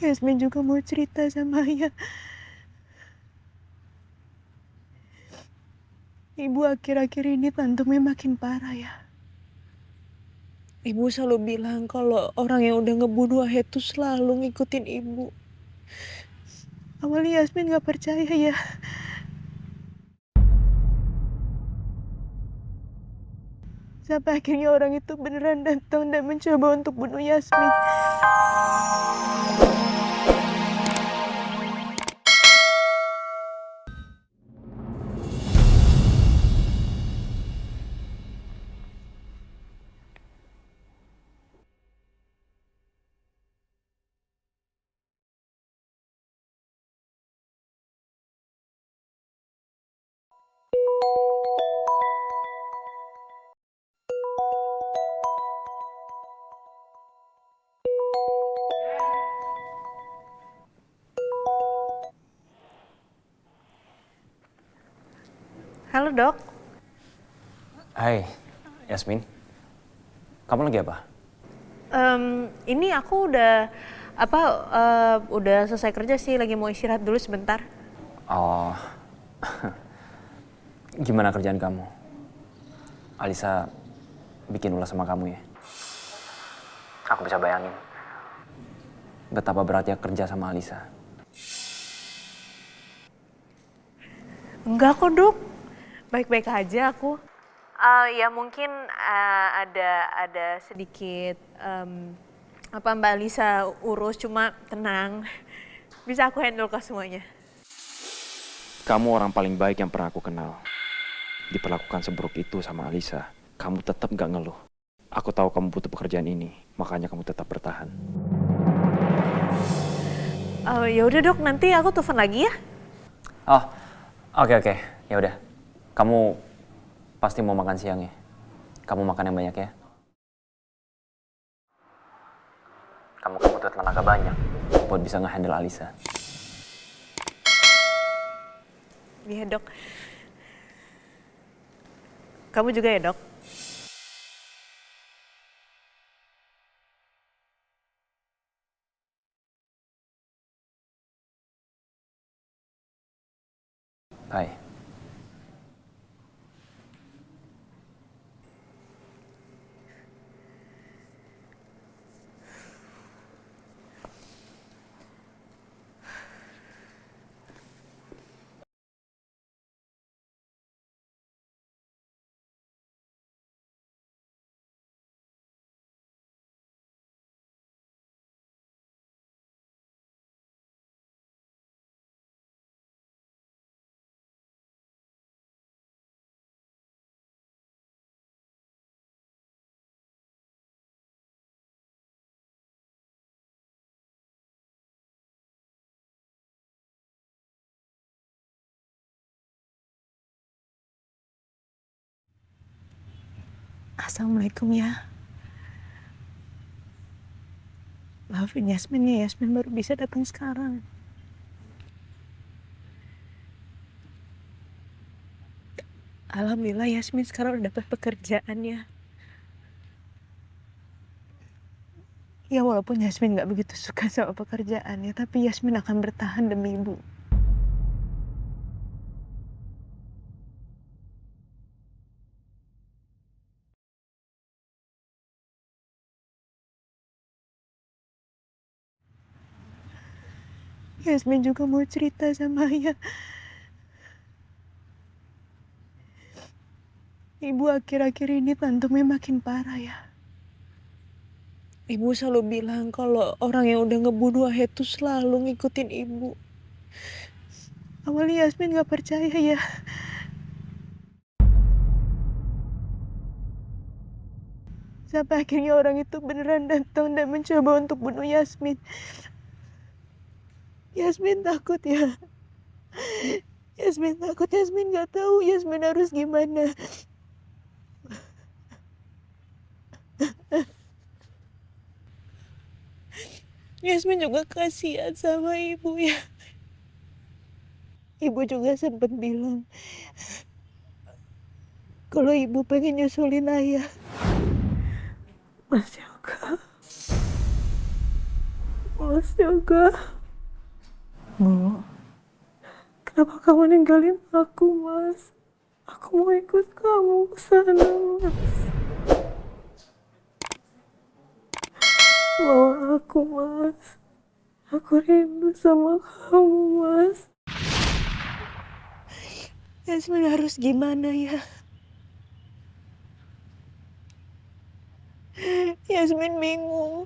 Yasmin juga mau cerita sama Ayah. Ibu akhir-akhir ini tantumnya makin parah ya. Ibu selalu bilang kalau orang yang udah ngebunuh Ayah itu selalu ngikutin ibu. Awalnya Yasmin gak percaya ya. Sampai akhirnya orang itu beneran datang dan mencoba untuk bunuh Yasmin. Halo dok. Hai, Yasmin. Kamu lagi apa? Ini aku udah selesai kerja sih, lagi mau istirahat dulu sebentar. Oh, gimana kerjaan kamu? Alisa bikin ulah sama kamu ya? Aku bisa bayangin betapa beratnya kerja sama Alisa. Enggak kok dok, baik-baik aja aku. Ya mungkin ada sedikit Mbak Lisa urus, cuma tenang, bisa aku handle kok semuanya. Kamu orang paling baik yang pernah aku kenal. Diperlakukan seburuk itu sama Alisa, kamu tetap gak ngeluh. Aku tahu kamu butuh pekerjaan ini, makanya kamu tetap bertahan. Ya udah dok, nanti aku telepon lagi ya. Oh, oke. Ya udah. Kamu pasti mau makan siang ya? Kamu makan yang banyak ya? Kamu butuh tenaga banyak buat bisa ngehandle Alisa. Iya dok. Kamu juga ya dok? Hai. Assalamualaikum ya. Maafin Yasmin ya, Yasmin baru bisa datang sekarang. Alhamdulillah Yasmin sekarang udah dapat pekerjaan ya. Ya walaupun Yasmin gak begitu suka sama pekerjaannya, tapi Yasmin akan bertahan demi ibu. Yasmin juga mau cerita sama Ayah. Ibu akhir-akhir ini tantumnya makin parah ya. Ibu selalu bilang kalau orang yang udah ngebunuh Ayah itu selalu ngikutin ibu. Awalnya Yasmin gak percaya ya. Sampai akhirnya orang itu beneran datang dan mencoba untuk bunuh Yasmin. Yasmin takut ya. Yasmin takut, Yasmin gak tahu Yasmin harus gimana. Yasmin juga kasihan sama ibu ya. Ibu juga sempat bilang kalau ibu pengen nyusulin Ayah. Mas Yoga, Mas Yoga. Bu, kenapa kamu ninggalin aku, Mas? Aku mau ikut kamu ke sana, Mas. Bawa aku, Mas. Aku rindu sama kamu, Mas. Yasmin harus gimana ya? Yasmin bingung.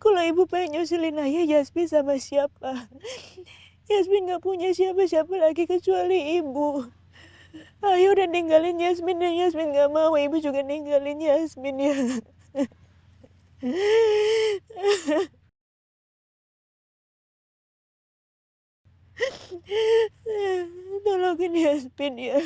Kalau ibu pengen nyusulin ayah, Yasmin sama siapa? Yasmin gak punya siapa-siapa lagi kecuali ibu. Ayah udah ninggalin Yasmin dan Yasmin gak mau. Ibu juga ninggalin Yasmin ya. Tolongin Yasmin ya.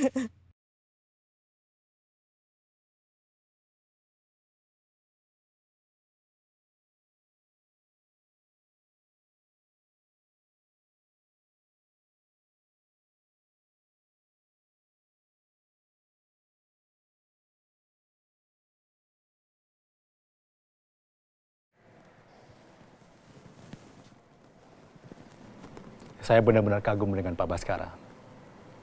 Saya benar-benar kagum dengan Pak Baskara.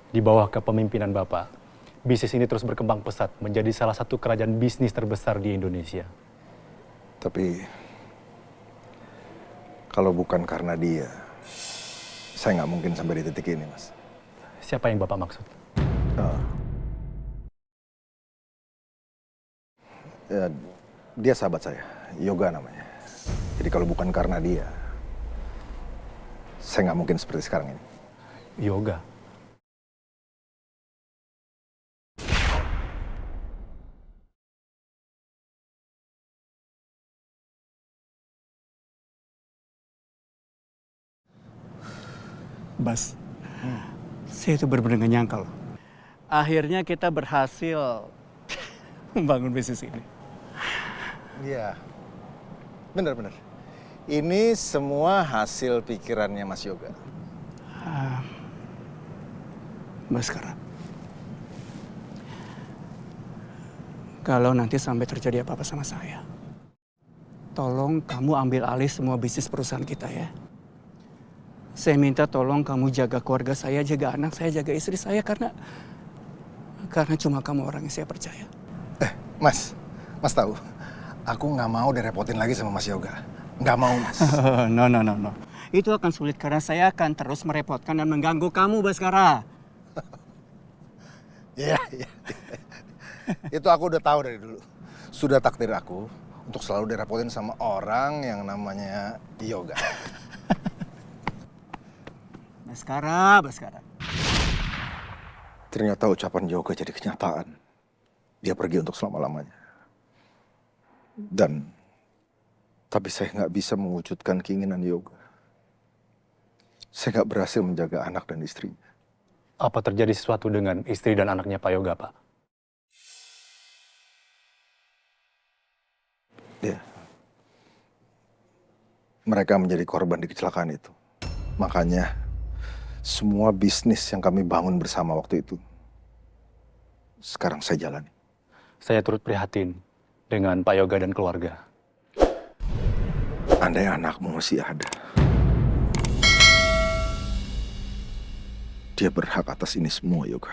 Di bawah kepemimpinan Bapak, bisnis ini terus berkembang pesat menjadi salah satu kerajaan bisnis terbesar di Indonesia. Tapi kalau bukan karena dia, saya nggak mungkin sampai di titik ini, Mas. Siapa yang Bapak maksud? Ya, dia sahabat saya, Yoga namanya. Jadi kalau bukan karena dia, saya nggak mungkin seperti sekarang ini. Yoga. Bas, saya itu benar-benar nggak nyangka loh. Akhirnya kita berhasil membangun bisnis ini. Iya, benar-benar. Ini semua hasil pikirannya Mas Yoga. Baskara, kalau nanti sampai terjadi apa-apa sama saya, tolong kamu ambil alih semua bisnis perusahaan kita ya. Saya minta tolong kamu jaga keluarga saya, jaga anak saya, jaga istri saya karena cuma kamu orang yang saya percaya. Mas tahu, aku nggak mau direpotin lagi sama Mas Yoga. Nggak mau, Mas. No. Itu akan sulit karena saya akan terus merepotkan dan mengganggu kamu, Baskara. Iya. Itu aku udah tahu dari dulu. Sudah takdir aku untuk selalu direpotin sama orang yang namanya Yoga. Baskara. Ternyata ucapan Yoga jadi kenyataan. Dia pergi untuk selama-lamanya. Tapi saya nggak bisa mewujudkan keinginan Yoga. Saya nggak berhasil menjaga anak dan istrinya. Apa terjadi sesuatu dengan istri dan anaknya Pak Yoga, Pak? Ya. Mereka menjadi korban di kecelakaan itu. Makanya semua bisnis yang kami bangun bersama waktu itu, sekarang saya jalani. Saya turut prihatin dengan Pak Yoga dan keluarga. Andai anakmu masih ada, dia berhak atas ini semua, Yoga.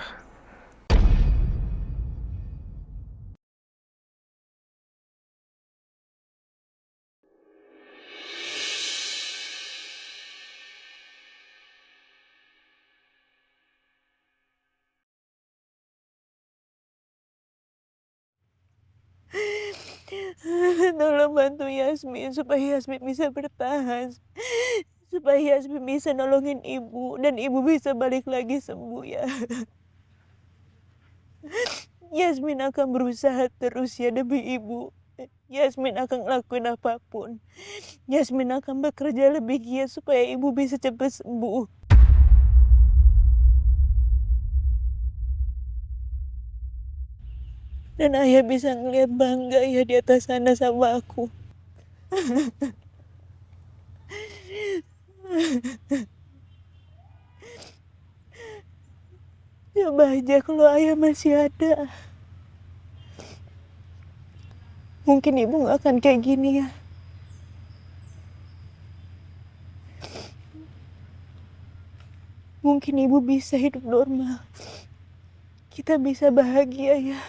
Tolong bantu Yasmin supaya Yasmin bisa bertahan. Supaya Yasmin bisa nolongin ibu dan ibu bisa balik lagi sembuh ya. Yasmin akan berusaha terus ya demi ibu. Yasmin akan ngelakuin apapun. Yasmin akan bekerja lebih giat supaya ibu bisa cepat sembuh. Dan ayah bisa ngeliat bangga ya di atas sana sama aku. Coba aja kalau ayah masih ada. Mungkin ibu gak akan kayak gini ya. mungkin ibu bisa hidup normal. Kita bisa bahagia ya.